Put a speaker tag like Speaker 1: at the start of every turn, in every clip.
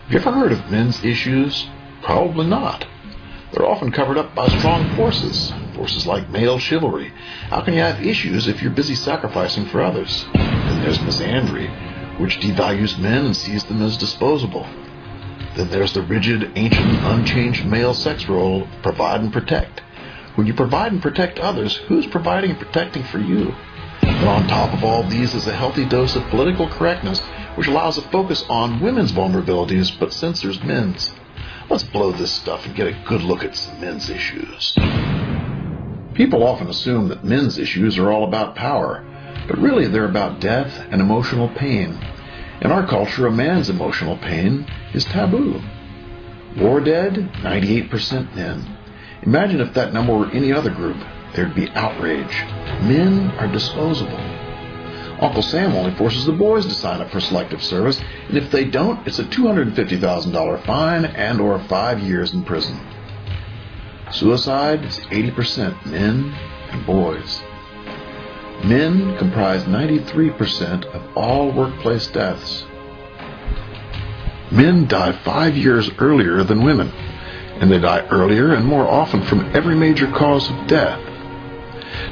Speaker 1: Have you ever heard of men's issues? Probably not. They're often covered up by strong forces like male chivalry. How can you have issues if you're busy sacrificing for others? Then there's misandry, which devalues men and sees them as disposable. Then there's the rigid, ancient, unchanged male sex role, provide and protect. When you provide and protect others, who's providing and protecting for you? But on top of all these is a healthy dose of political correctness, which allows a focus on women's vulnerabilities but censors men's. Let's blow this stuff and get a good look at some men's issues. People often assume that men's issues are all about power, but really they're about death and emotional pain. In our culture, a man's emotional pain is taboo. War dead, 98% men. Imagine if that number were any other group. There'd be outrage. Men are disposable. Uncle Sam only forces the boys to sign up for selective service, and if they don't, it's a $250,000 fine and or 5 years in prison. Suicide is 80% men and boys. Men comprise 93% of all workplace deaths. Men die 5 years earlier than women, and they die earlier and more often from every major cause of death.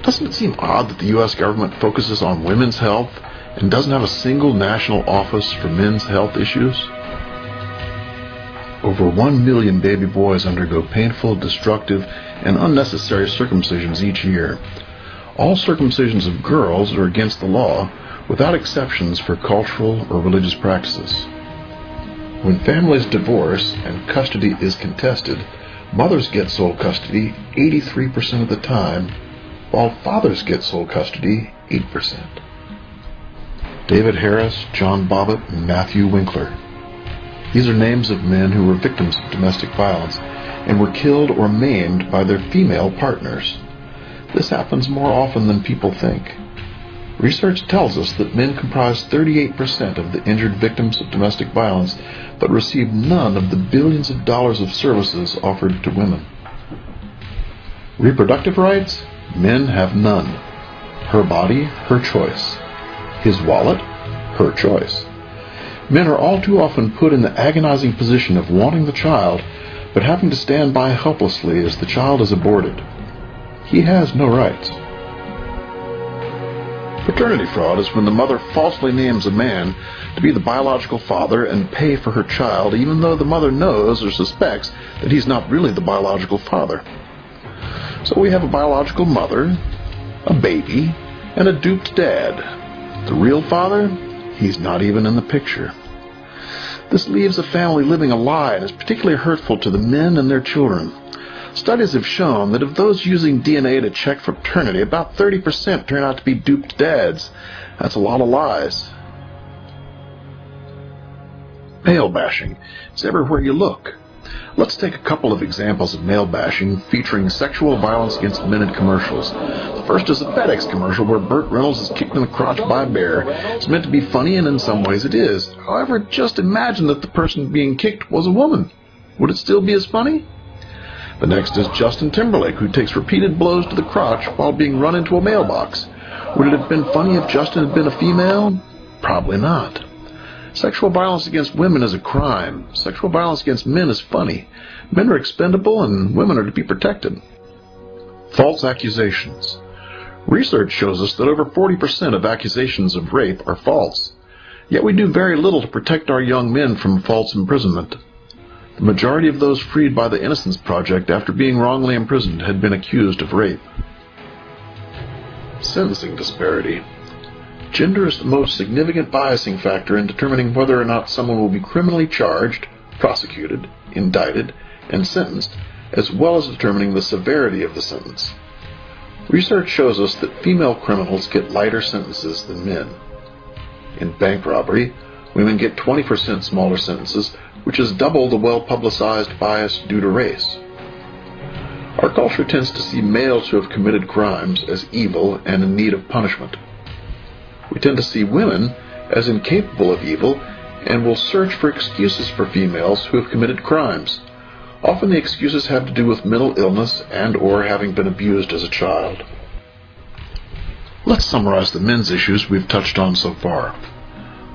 Speaker 1: Doesn't it seem odd that the U.S. government focuses on women's health and doesn't have a single national office for men's health issues? Over 1 million baby boys undergo painful, destructive, and unnecessary circumcisions each year. All circumcisions of girls are against the law, without exceptions for cultural or religious practices. When families divorce and custody is contested, mothers get sole custody 83% of the time, while fathers get sole custody 8%. David Harris, John Bobbitt, and Matthew Winkler. These are names of men who were victims of domestic violence and were killed or maimed by their female partners. This happens more often than people think. Research tells us that men comprise 38% of the injured victims of domestic violence, but receive none of the billions of dollars of services offered to women. Reproductive rights? Men have none. Her body, her choice. His wallet, her choice. Men are all too often put in the agonizing position of wanting the child, but having to stand by helplessly as the child is aborted. He has no rights. Paternity fraud is when the mother falsely names a man to be the biological father and pay for her child, even though the mother knows or suspects that he's not really the biological father. So we have a biological mother, a baby, and a duped dad. The real father? He's not even in the picture. This leaves a family living a lie and is particularly hurtful to the men and their children. Studies have shown that of those using DNA to check for paternity, about 30% turn out to be duped dads. That's a lot of lies. Male bashing. It's everywhere you look. Let's take a couple of examples of male bashing featuring sexual violence against men in commercials. The first is a FedEx commercial where Burt Reynolds is kicked in the crotch by a bear. It's meant to be funny, and in some ways it is. However, just imagine that the person being kicked was a woman. Would it still be as funny? The next is Justin Timberlake, who takes repeated blows to the crotch while being run into a mailbox. Would it have been funny if Justin had been a female? Probably not. Sexual violence against women is a crime. Sexual violence against men is funny. Men are expendable and women are to be protected. False accusations. Research shows us that over 40% of accusations of rape are false. Yet we do very little to protect our young men from false imprisonment. The majority of those freed by the Innocence Project after being wrongly imprisoned had been accused of rape. Sentencing disparity. Gender is the most significant biasing factor in determining whether or not someone will be criminally charged, prosecuted, indicted, and sentenced, as well as determining the severity of the sentence. Research shows us that female criminals get lighter sentences than men. In bank robbery, women get 20% smaller sentences, which is double the well-publicized bias due to race. Our culture tends to see males who have committed crimes as evil and in need of punishment. We tend to see women as incapable of evil and will search for excuses for females who have committed crimes. Often the excuses have to do with mental illness and or having been abused as a child. Let's summarize the men's issues we've touched on so far.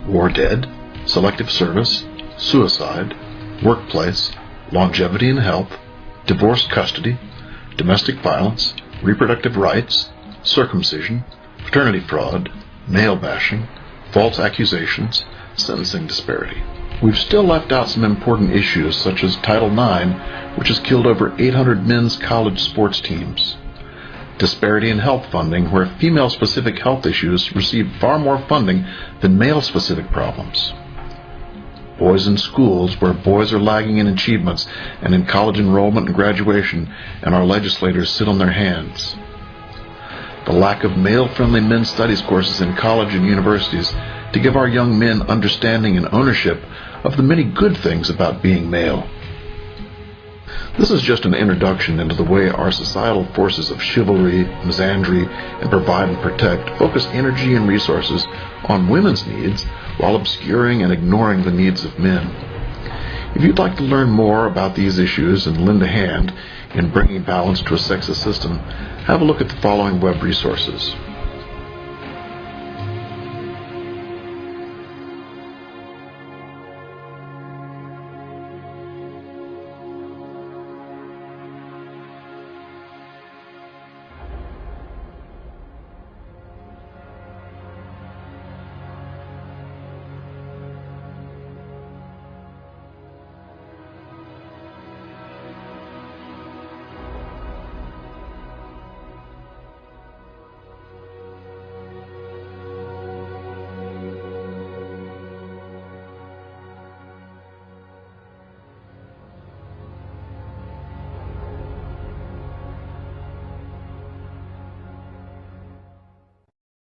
Speaker 1: War dead, selective service, suicide, workplace, longevity and health, divorce custody, domestic violence, reproductive rights, circumcision, fraternity fraud, male bashing, false accusations, sentencing disparity. We've still left out some important issues such as Title IX, which has killed over 800 men's college sports teams. Disparity in health funding, where female-specific health issues receive far more funding than male-specific problems. Boys in schools, where boys are lagging in achievements and in college enrollment and graduation, and our legislators sit on their hands. The lack of male-friendly men's studies courses in college and universities to give our young men understanding and ownership of the many good things about being male. This is just an introduction into the way our societal forces of chivalry, misandry, and provide and protect focus energy and resources on women's needs while obscuring and ignoring the needs of men. If you'd like to learn more about these issues and lend a hand in bringing balance to a sexist system, have a look at the following web resources.